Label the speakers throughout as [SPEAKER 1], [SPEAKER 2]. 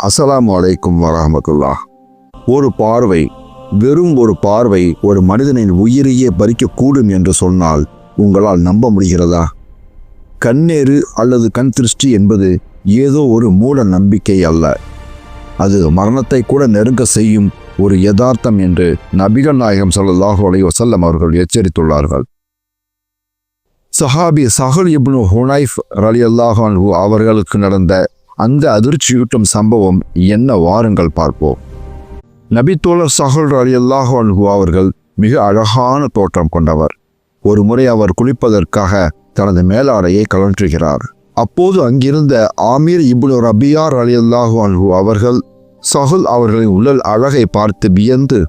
[SPEAKER 1] அஸ்ஸலாமு அலைக்கும் வரஹ்மத்துல்லாஹ். ஒரு பார்வை, வெறும் ஒரு பார்வை ஒரு மனிதனின் உயிரையே பறிக்கக்கூடும் என்று சொன்னால் உங்களால் நம்ப முடிகிறதா? கண்ணேறு அல்லது கண் திருஷ்டி என்பது ஏதோ ஒரு மூட நம்பிக்கை அல்ல. அது மரணத்தை கூட நெருங்க செய்யும் ஒரு யதார்த்தம் என்று நபிகள் நாயகம் ஸல்லல்லாஹு அலைஹி வஸல்லம் அவர்கள் எச்சரித்துள்ளார்கள். சஹாபி சஹல் இப்னு ஹுனைஃப் ரலியல்லாஹு அன்ஹு அவர்களுக்கு நடந்த அந்த அதிர்ச்சியூட்டும் சம்பவம் என்ன, வாருங்கள் பார்ப்போம். நபித்தோழர் சஹல் ரலியல்லாஹு அன்ஹு அவர்கள் மிக அழகான தோற்றம் கொண்டவர். ஒரு முறை அவர் குளிப்பதற்காக தனது மேலாடையை கழற்றுகிறார். அப்போது அங்கிருந்த ஆமீர் இப்னு ரபியா ரலியல்லாஹு அன்ஹு அவர்கள் சஹல் அவர்களின் உடல் அழகை பார்த்து வியந்து,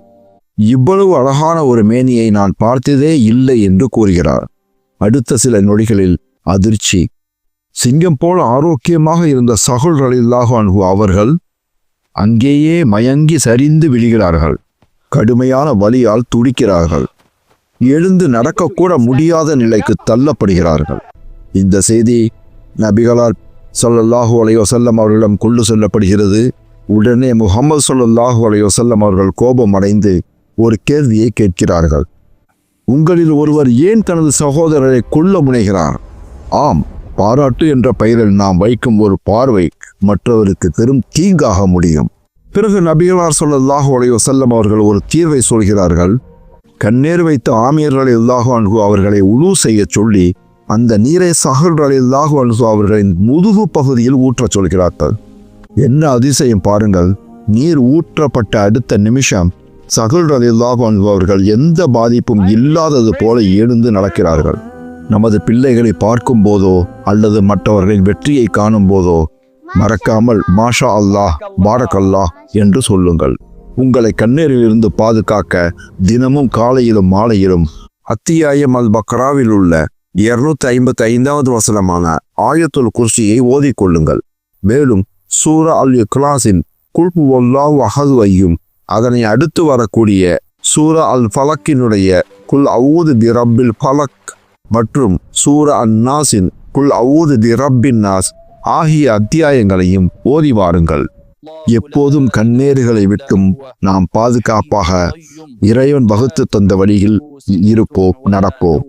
[SPEAKER 1] இவ்வளவு அழகான ஒரு மேனியை நான் பார்த்ததே இல்லை என்று கூறுகிறார். அடுத்த சில நொடிகளில் அதிர்ச்சி. சிங்கம் போல ஆரோக்கியமாக இருந்த சஹல் ரலியல்லாஹு அன்ஹு அவர்கள் அங்கேயே மயங்கி சரிந்து விழுகிறார்கள். கடுமையான வலியால் துடிக்கிறார்கள். எழுந்து நடக்கக்கூட முடியாத நிலைக்கு தள்ளப்படுகிறார்கள். இந்த செய்தி நபிகளார் ஸல்லல்லாஹு அலைஹி வஸல்லம் அவர்களிடம் கொண்டு செல்லப்படுகிறது. உடனே முஹம்மது ஸல்லல்லாஹு அலைஹி வஸல்லம் அவர்கள் கோபம் அடைந்து ஒரு கேள்வியை கேட்கிறார்கள். உங்களில் ஒருவர் ஏன் தனது சகோதரரை கொல்ல முனைகிறார்? ஆம், பாராட்டு என்ற பெயரில் நாம் வைக்கும் ஒரு பார்வை மற்றவருக்கு பெரும் தீங்காக முடியும். பிறகு நபிகளார் ஸல்லல்லாஹு அலைஹி வஸல்லம் அவர்கள் ஒரு தீர்வை சொல்கிறார்கள். கண்ணீர் வைத்த ஆமீர் ரலியல்லாஹு அன்ஹு அவர்களை உலு செய்ய சொல்லி அந்த நீரை சஹல் ரலியல்லாஹு அன்ஹு அவர்களின் முதுகு பகுதியில் ஊற்றச் சொல்கிறார்கள். என்ன அதிசயம் பாருங்கள்! நீர் ஊற்றப்பட்ட அடுத்த நிமிஷம் சஹல் ரலியல்லாஹு அன்ஹு அவர்கள் எந்த பாதிப்பும் இல்லாதது போல எழுந்து நடக்கிறார்கள். நமது பிள்ளைகளை பார்க்கும் போதோ அல்லது மற்றவர்களின் வெற்றியை காணும் போதோ மறக்காமல் மாஷா அல்லாஹ், பாரக் அல்லாஹ் என்று சொல்லுங்கள். உங்களை கண்ணீரிலிருந்து பாதுகாக்க தினமும் காலையிலும் மாலையிலும் அத்தியாயம் அல் பக்ராவில் உள்ள 255வது வசனமான ஆயத்துல் குர்சியை ஓதிக்கொள்ளுங்கள். மேலும் சூரா அல் இக்லாஸின் குல் ஹுவல்லாஹு அஹது ஐயும் அதனை அடுத்து வரக்கூடிய சூரா அல் ஃபலக்கினுடைய குல் அஊது பி ரப்பில் ஃபலக் மற்றும் சூரா அன் நாஸின் குல் அஊது பி ரப்பின் நாஸ் ஆகிய அத்தியாயங்களையும் ஓதி வாருங்கள். எப்போதும் கண்ணீர்களை விட்டும் நாம் பாதுகாப்பாக இறைவன் வகுத்து தந்த வழியில் இருப்போம், நடப்போம்.